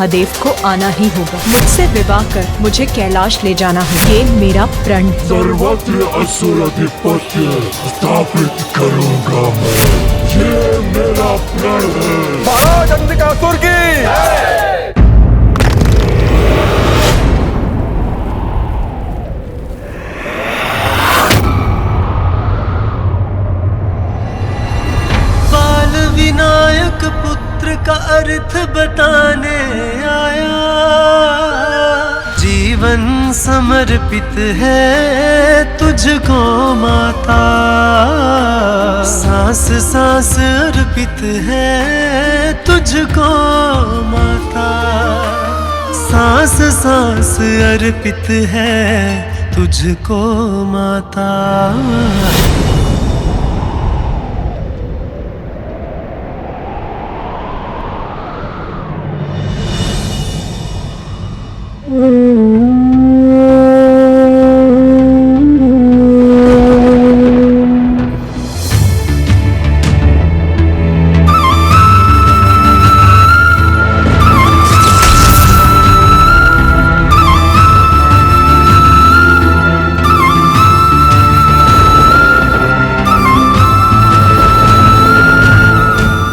महादेव को आना ही होगा। मुझसे विवाह कर मुझे कैलाश ले जाना है, ये मेरा प्रण है। सर्वत्र असुराधिपत्य स्थापित करूंगा मैं, ये मेरा प्रण है। महाराज अंधकासुर की विनायक पुत्र का अर्थ बताने आया, जीवन समर्पित है तुझको माता, सांस सांस अर्पित है तुझको माता, सांस सांस अर्पित है तुझको माता।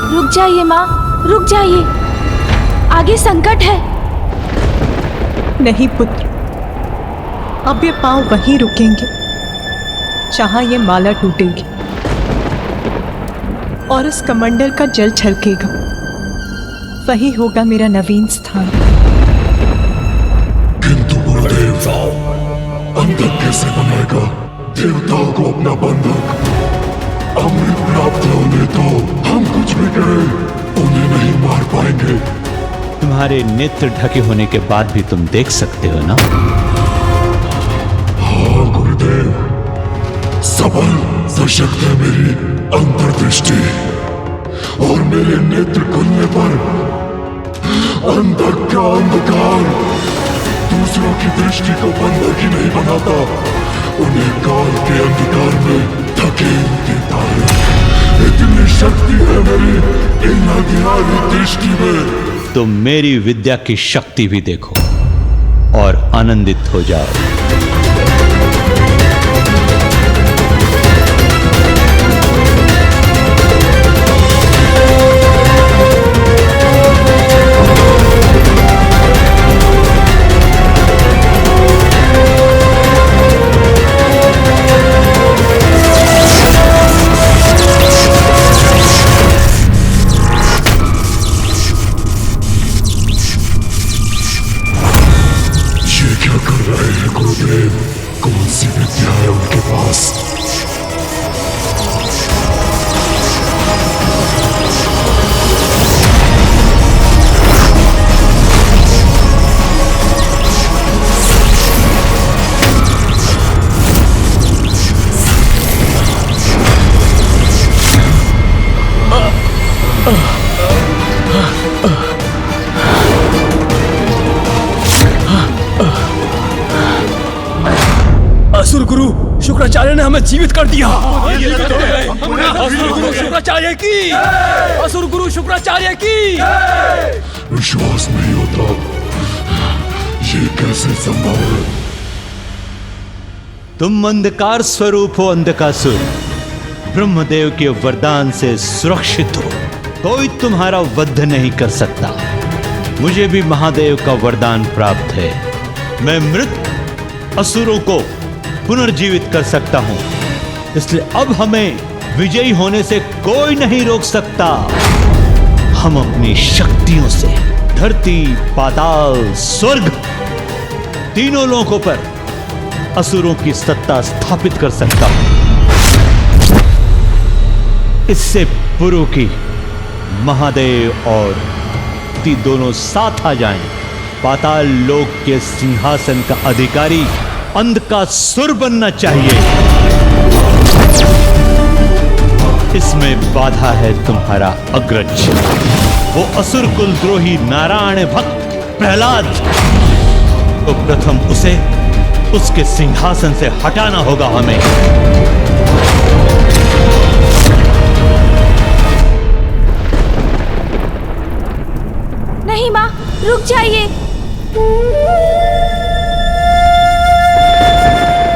रुक जाइए माँ, रुक जाइए, आगे संकट है। नहीं पुत्र, अब ये पांव वहीं रुकेंगे जहां ये माला टूटेगी और इस कमंडल का जल छलकेगा, वही होगा मेरा नवीन स्थान। किंतु गुरुदेव, बंधक कैसे बनाएगा देवताओं को अपना बंधक? अमृत प्राप्त होने तो हम कुछ भी करें उन्हें नहीं मार पाएंगे। तुम्हारे नेत्र ढके होने के बाद भी तुम देख सकते हो ना? हाँ गुरुदेव, सबल सशक्त है मेरी अंतर्दृष्टि, और मेरे नेत्र खुलने पर अंधक का अंधकार दूसरों की दृष्टि को बंधक ही नहीं बनाता, उन्हें काल के अंधकार में धकेल देता है। इतनी शक्ति है मेरी इन अज्ञानी दृष्टि में। तुम मेरी विद्या की शक्ति भी देखो और आनंदित हो जाओ। कौन सी विद्या है उनके पास? असुर गुरु शुक्राचार्य ने हमें जीवित कर दिया। असुर गुरु शुक्राचार्य की, असुर गुरु शुक्राचार्य की। विश्वास नहीं होता, ये कैसे संभव है? तुम अंधकार स्वरूप हो अंधकासुर, ब्रह्मदेव के वरदान से सुरक्षित हो, कोई तुम्हारा वध नहीं कर सकता। मुझे भी महादेव का वरदान प्राप्त है, मैं मृत असुरों को पुनर्जीवित कर सकता हूं, इसलिए अब हमें विजयी होने से कोई नहीं रोक सकता। हम अपनी शक्तियों से धरती, पाताल, स्वर्ग तीनों लोकों पर असुरों की सत्ता स्थापित कर सकता हूं। इससे पूर्व की महादेव और ती दोनों साथ आ जाएं, पाताल लोक के सिंहासन का अधिकारी अंधकासुर बनना चाहिए। इसमें बाधा है तुम्हारा अग्रज, वो असुर कुलद्रोही नारायण भक्त प्रहलाद। तो प्रथम उसे उसके सिंहासन से हटाना होगा हमें। नहीं माँ, रुक जाइए।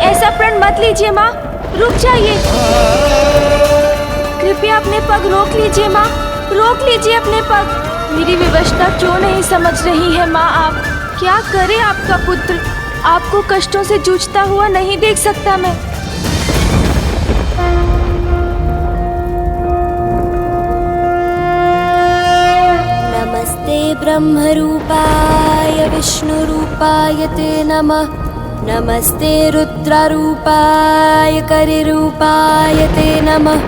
ऐसा प्रण मत लीजिए माँ, रुक जाइए। कृपया अपने पग रोक लीजिए माँ, रोक लीजिए अपने पग। मेरी विवशता क्यों नहीं समझ रही है माँ आप? क्या करे आपका पुत्र? आपको कष्टों से जूझता हुआ नहीं देख सकता मैं। नमस्ते ब्रह्मरूपाय विष्णुरूपाय ते नमः। नमस्ते रुद्ररूपाय करिरूपाय ते नमः।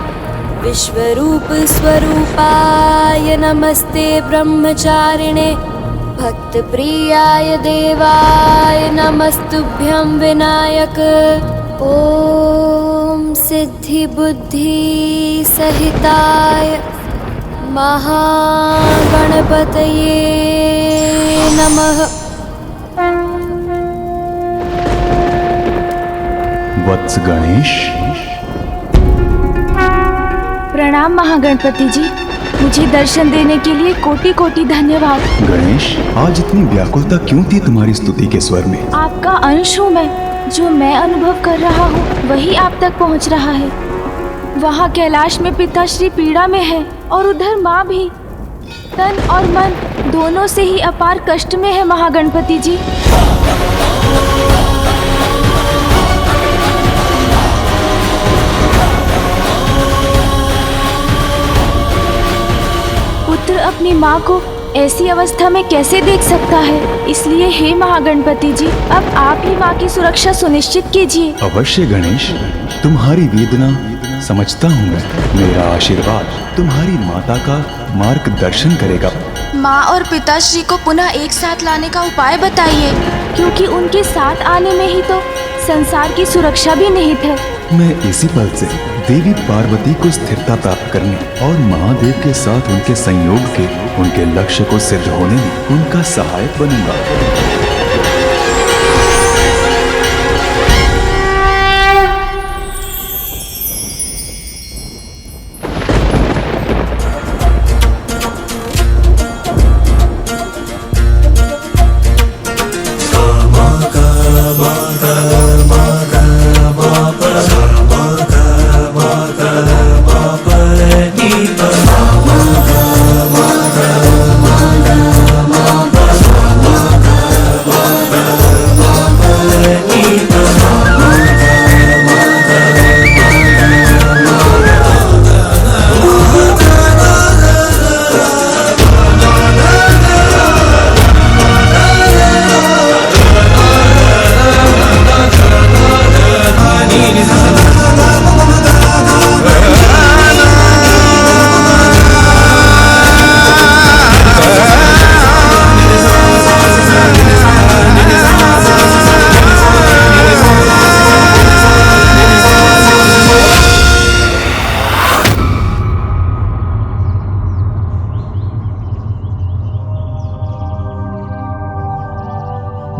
विश्वरूप स्वरूपाय नमस्ते ब्रह्मचारिणे। भक्तप्रियाय देवाय नमस्तुभ्यं विनायक। ॐ सिद्धि बुद्धि सहिताय महागणपतये नमः। वत्स गणेश। प्रणाम महागणपति जी, मुझे दर्शन देने के लिए कोटि कोटि धन्यवाद। गणेश, आज इतनी व्याकुलता क्यों थी तुम्हारी स्तुति के स्वर में? आपका अंश हूँ मैं, जो मैं अनुभव कर रहा हूँ वही आप तक पहुँच रहा है। वहाँ कैलाश में पिताश्री पीड़ा में है और उधर माँ भी तन और मन दोनों से ही अपार कष्ट में है महागणपति जी। पुत्र अपनी माँ को ऐसी अवस्था में कैसे देख सकता है? इसलिए हे महागणपति जी, अब आप ही माँ की सुरक्षा सुनिश्चित कीजिए। अवश्य गणेश, तुम्हारी वेदना समझता हूँ मैं। मेरा आशीर्वाद तुम्हारी माता का मार्गदर्शन करेगा। माँ और पिताश्री को पुनः एक साथ लाने का उपाय बताइए, क्योंकि उनके साथ आने में ही तो संसार की सुरक्षा भी निहित है। मैं इसी पल से देवी पार्वती को स्थिरता प्राप्त करने और महादेव के साथ उनके संयोग के उनके लक्ष्य को सिद्ध होने में उनका सहायक बनूंगा।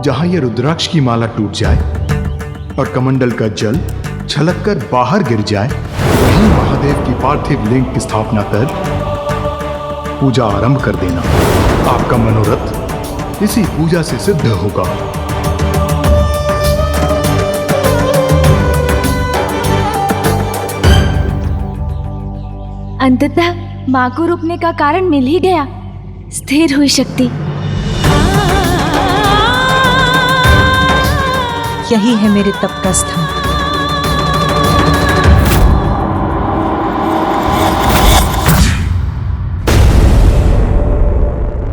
जहां यह रुद्राक्ष की माला टूट जाए और कमंडल का जल छलककर बाहर गिर जाए, वहीं महादेव की पार्थिव लिंग की स्थापना कर पूजा आरंभ कर देना। आपका मनोरथ इसी पूजा से सिद्ध होगा। अंततः माँ को रुकने का कारण मिल ही गया। स्थिर हुई शक्ति। यही है मेरे तप का स्थान।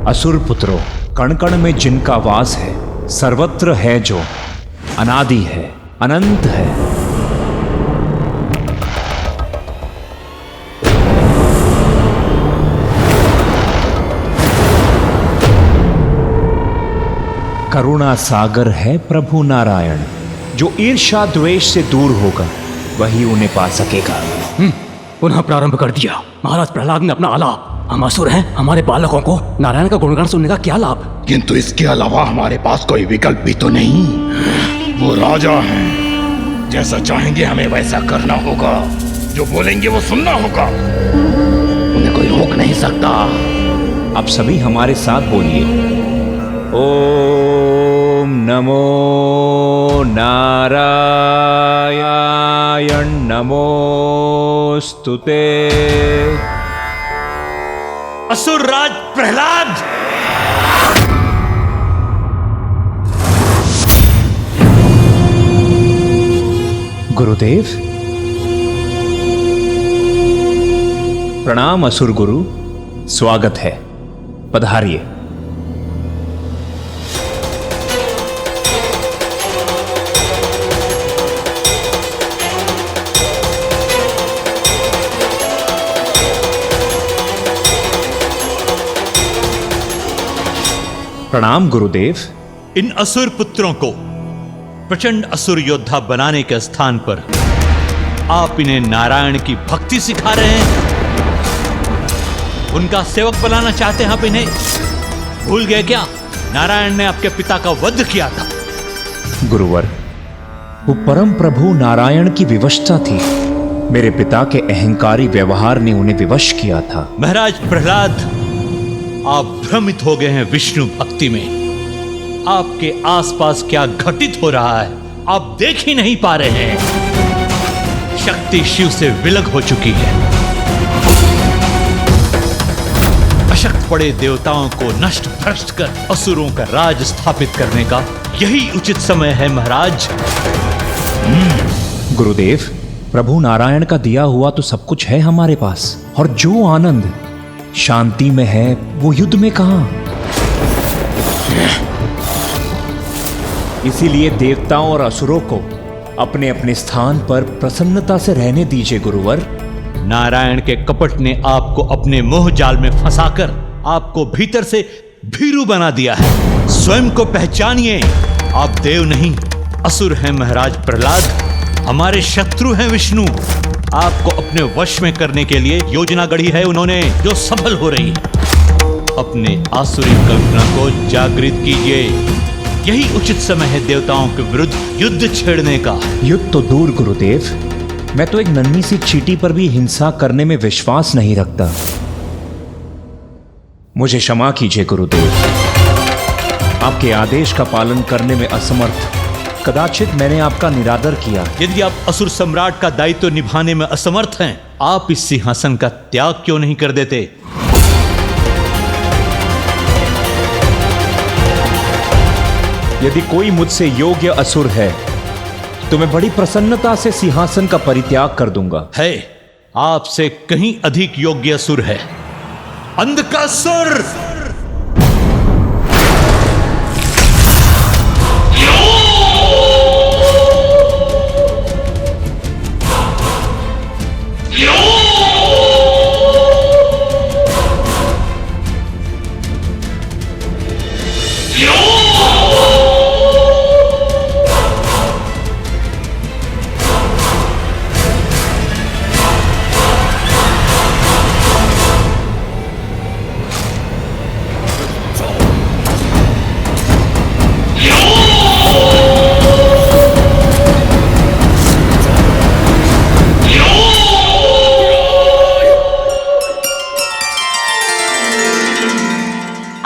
असुर पुत्रों, कण कण में जिनका वास है, सर्वत्र है जो अनादि है, अनंत है। करुणा सागर है प्रभु नारायण। जो ईर्ष्या द्वेष से दूर होगा वही उन्हें पा सकेगा। पुनः प्रारंभ कर दिया। महाराज प्रहलाद ने अपना आलाप। हम असुर हैं, हमारे बालकों को नारायण का गुणगान सुनने का क्या लाभ? किंतु इसके अलावा हमारे पास कोई विकल्प भी तो नहीं। वो राजा हैं, जैसा चाहेंगे हमें वैसा करना होगा। जो बोलेंगे वो सुनना होगा। उन्हें कोई रोक नहीं सकता। अब सभी हमारे साथ बोलिए। ओम नमो नारायण नमोस्तुते। असुरराज प्रहलाद, गुरुदेव प्रणाम। असुर गुरु, स्वागत है, पधारिए। प्रणाम गुरुदेव। इन असुर पुत्रों को प्रचंड असुर योद्धा बनाने के स्थान पर आप इन्हें नारायण की भक्ति सिखा रहे हैं, उनका सेवक बनाना चाहते हैं आप इन्हें। भूल गए क्या, नारायण ने आपके पिता का वध किया था। गुरुवर, वो परम प्रभु नारायण की विवशता थी, मेरे पिता के अहंकारी व्यवहार ने उन्हें विवश किया था। महाराज प्रहलाद, आप भ्रमित हो गए हैं विष्णु भक्ति में। आपके आसपास क्या घटित हो रहा है आप देख ही नहीं पा रहे हैं। शक्ति शिव से विलग हो चुकी है। अशक्त पड़े देवताओं को नष्ट भ्रष्ट कर असुरों का राज स्थापित करने का यही उचित समय है महाराज। गुरुदेव, प्रभु नारायण का दिया हुआ तो सब कुछ है हमारे पास, और जो आनंद शांति में है वो युद्ध में कहां। इसीलिए देवताओं और असुरों को अपने अपने स्थान पर प्रसन्नता से रहने दीजिए गुरुवर। नारायण के कपट ने आपको अपने मोह जाल में फंसाकर आपको भीतर से भीरू बना दिया है। स्वयं को पहचानिए, आप देव नहीं असुर हैं महाराज प्रहलाद। हमारे शत्रु हैं विष्णु। आपको अपने वश में करने के लिए योजना गढ़ी है उन्होंने, जो सफल हो रही है। अपने आसुरी कल्पना को जागृत कीजिए, यही उचित समय है देवताओं के विरुद्ध युद्ध छेड़ने का। युद्ध तो दूर गुरुदेव, मैं तो एक नन्ही सी चींटी पर भी हिंसा करने में विश्वास नहीं रखता। मुझे क्षमा कीजिए गुरुदेव, आपके आदेश का पालन करने में असमर्थ कदाचित मैंने आपका निरादर किया। यदि आप असुर सम्राट का दायित्व निभाने में असमर्थ हैं, आप इस सिंहासन का त्याग क्यों नहीं कर देते? यदि कोई मुझसे योग्य असुर है तो मैं बड़ी प्रसन्नता से सिंहासन का परित्याग कर दूंगा। है, आपसे कहीं अधिक योग्य असुर है, अंधकासुर।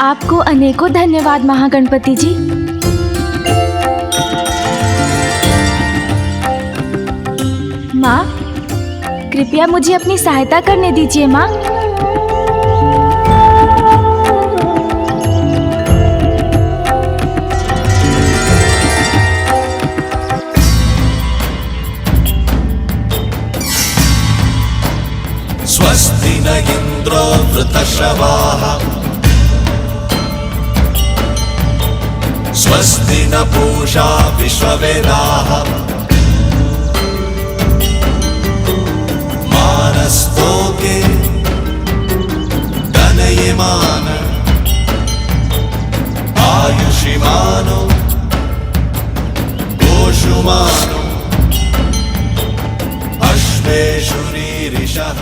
आपको अनेकों धन्यवाद महागणपति जी। माँ, कृपया मुझे अपनी सहायता करने दीजिए माँ। स्वस्ति न इंद्रो वृतश्रवाः स्वस्ति न पूषा विश्ववेदाः मानस्तोके गणयमान आयुषिमानो गोषुमानो अश्वेषुरीरिषः।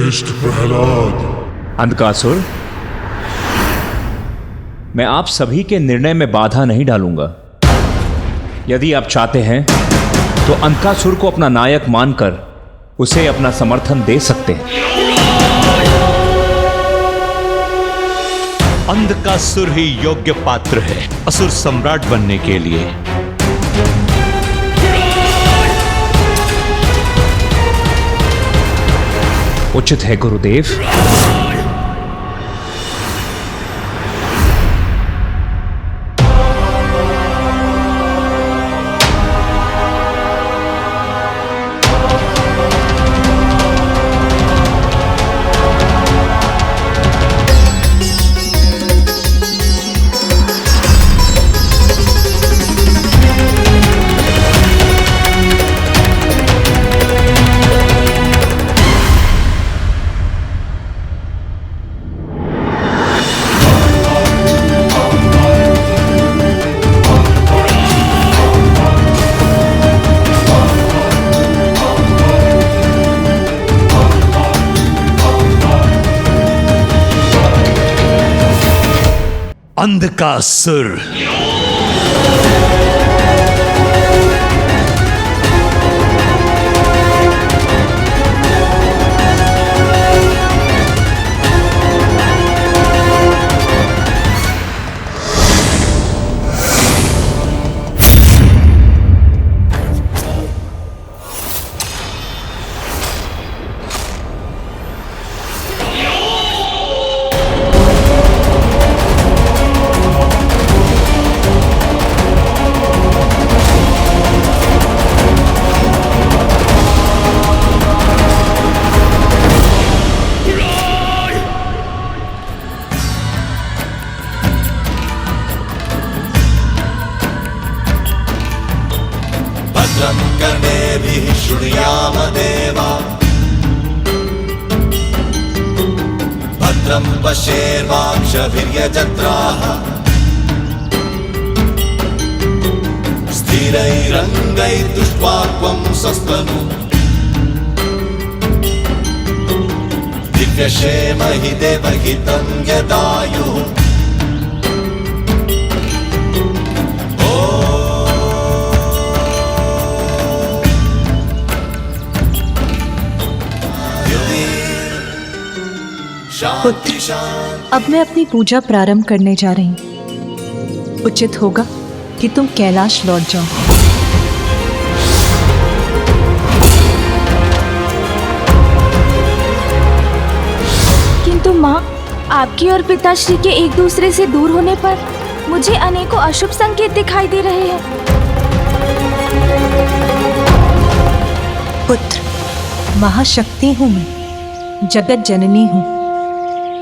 श्रेष्ठ प्रहलाद। अंधकासुर, मैं आप सभी के निर्णय में बाधा नहीं डालूंगा। यदि आप चाहते हैं तो अंधकासुर को अपना नायक मानकर उसे अपना समर्थन दे सकते हैं। अंधकासुर ही योग्य पात्र है असुर सम्राट बनने के लिए। उचित है गुरुदेव। अंधकासुर, भद्रं कर्णेभिः शृणुयाम देवा, भद्रं पश्येर्वाक्षभिर्यजत्राः, स्थिरैरङ्गैस्तुष्ट्वा स्वस्तनु, दिव्यक्षेमहि देवहितं यदायुः। पुत्र, अब मैं अपनी पूजा प्रारंभ करने जा रही हूँ। उचित होगा कि तुम कैलाश लौट जाओ। किंतु माँ, आपकी और पिताश्री के एक दूसरे से दूर होने पर मुझे अनेकों अशुभ संकेत दिखाई दे रहे हैं। पुत्र, महाशक्ति हूँ मैं, जगत जननी हूँ।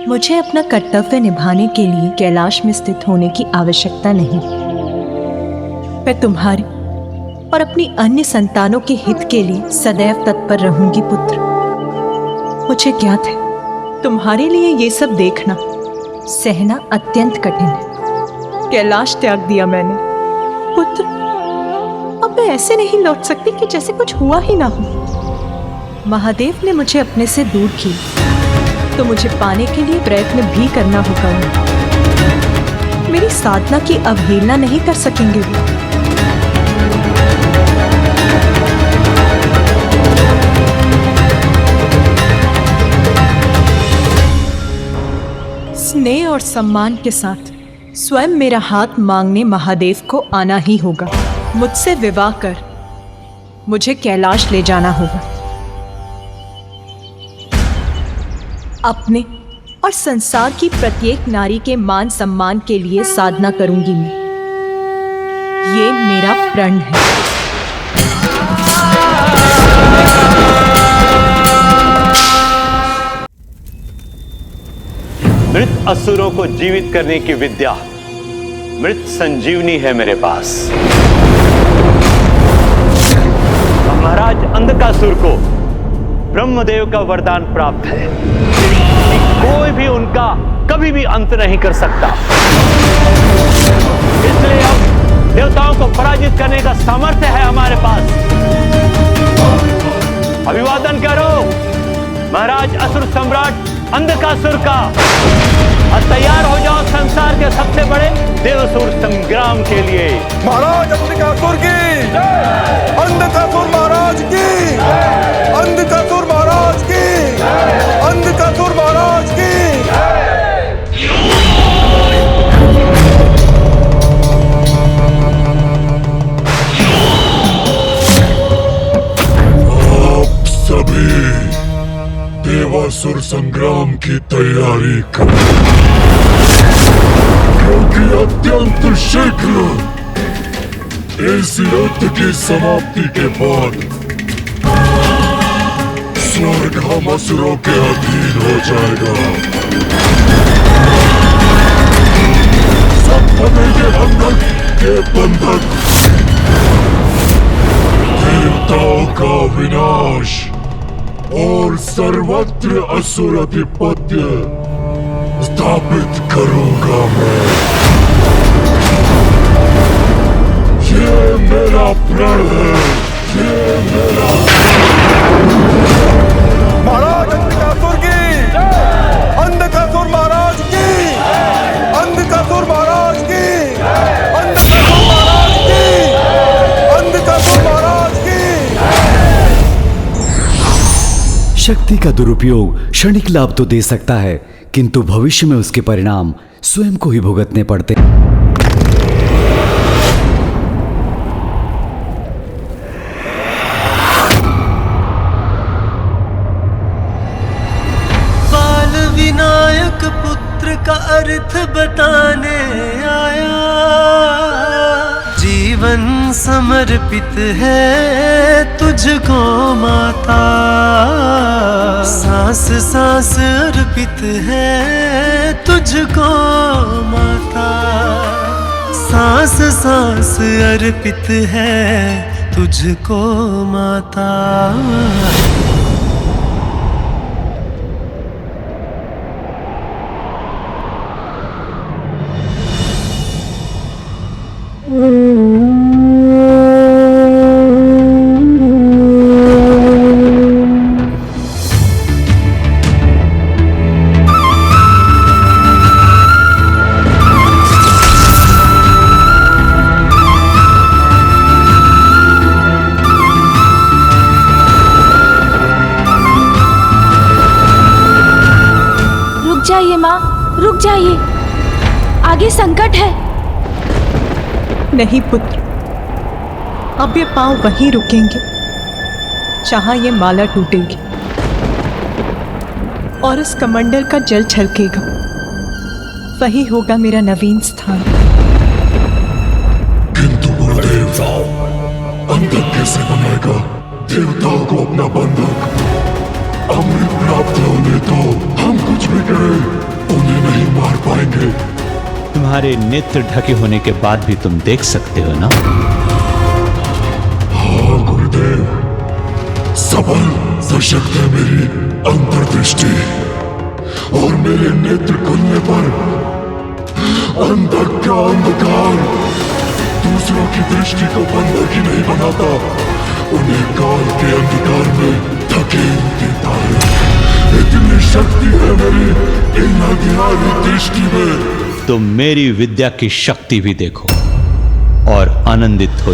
मुझे अपना कर्तव्य निभाने के लिए कैलाश में स्थित होने की आवश्यकता नहीं। मैं तुम्हारे और अपनी अन्य संतानों के हित के लिए सदैव तत्पर रहूंगी पुत्र। मुझे ज्ञात है तुम्हारे लिए ये सब देखना सहना अत्यंत कठिन है। कैलाश त्याग दिया मैंने पुत्र। अब मैं ऐसे नहीं लौट सकती कि जैसे कुछ हुआ ही ना हो। महादेव ने मुझे अपने से दूर किया तो मुझे पाने के लिए प्रयत्न भी करना होगा। मेरी साधना की अवहेलना नहीं कर सकेंगे वो। स्नेह और सम्मान के साथ स्वयं मेरा हाथ मांगने महादेव को आना ही होगा। मुझसे विवाह कर मुझे कैलाश ले जाना होगा। अपने और संसार की प्रत्येक नारी के मान सम्मान के लिए साधना करूंगी मैं। ये मेरा प्रण है। मृत असुरों को जीवित करने की विद्या मृत संजीवनी है मेरे पास। महाराज अंधकासुर को ब्रह्मदेव का वरदान प्राप्त है कि कोई भी उनका कभी भी अंत नहीं कर सकता। इसलिए अब देवताओं को पराजित करने का सामर्थ्य है हमारे पास। अभिवादन करो महाराज असुर सम्राट अंधकासुर का। और तैयार हो जाओ संसार के सबसे बड़े देवासुर संग्राम के लिए। महाराज अंधकासुर की, अंधकासुर महाराज की, अंधकासुर महाराज की, अंधकासुर महाराज की। आप सभी देवासुर संग्राम की तैयारी करें, क्योंकि अत्यंत शीघ्र इस युद्ध की समाप्ति के बाद स्वर्ग हम असुरों के अधीन हो जाएगा। सब बनेंगे बंधक के बंधक। देवताओं का विनाश और सर्वत्र असुर अधिपत्य स्थापित करूंगा मैं। ये मेरा प्रण है, ये मेरा। महाराज अंधकासुर की, अंधकासुर महाराज की, अंधकासुर महाराज की, अंधकासुर महाराज की, अंधकासुर महाराज की। शक्ति का दुरुपयोग क्षणिक लाभ तो दे सकता है, किंतु भविष्य में उसके परिणाम स्वयं को ही भुगतने पड़ते हैं। बाल विनायक पुत्र का अर्थ बताने आया। जीवन समर्पित है तुझको माता, सांस सांस अर्पित है तुझको माता, सांस सांस अर्पित है तुझको माता। रुक जाइए माँ, रुक जाइए, आगे संकट है। नहीं पुत्र, अब ये पांव वहीं रुकेंगे जहां ये माला टूटेगी और इस कमंडल का जल छलकेगा। वही होगा मेरा नवीन स्थान। किंतु गुरुदेव, बंधक कैसे बनाएगा? देवताओं को अपना बंधक। अमृत प्राप्त होने तो हम कुछ भी करें उन्हें नहीं मार पाएंगे। तुम्हारे नेत्र ढके होने के बाद भी तुम देख सकते हो ना? हाँ गुरुदेव, सबल सशक्त है मेरी अंतर्दृष्टि, और मेरे नेत्र खुलने पर अंधक का अंधकार दूसरों की दृष्टि को बंधक ही नहीं बनाता, उन्हें काल के अंधकार में धकेल देता है। इतनी शक्ति है मेरी इन अज्ञानी दृष्टि में। तुम मेरी विद्या की शक्ति भी देखो और आनंदित हो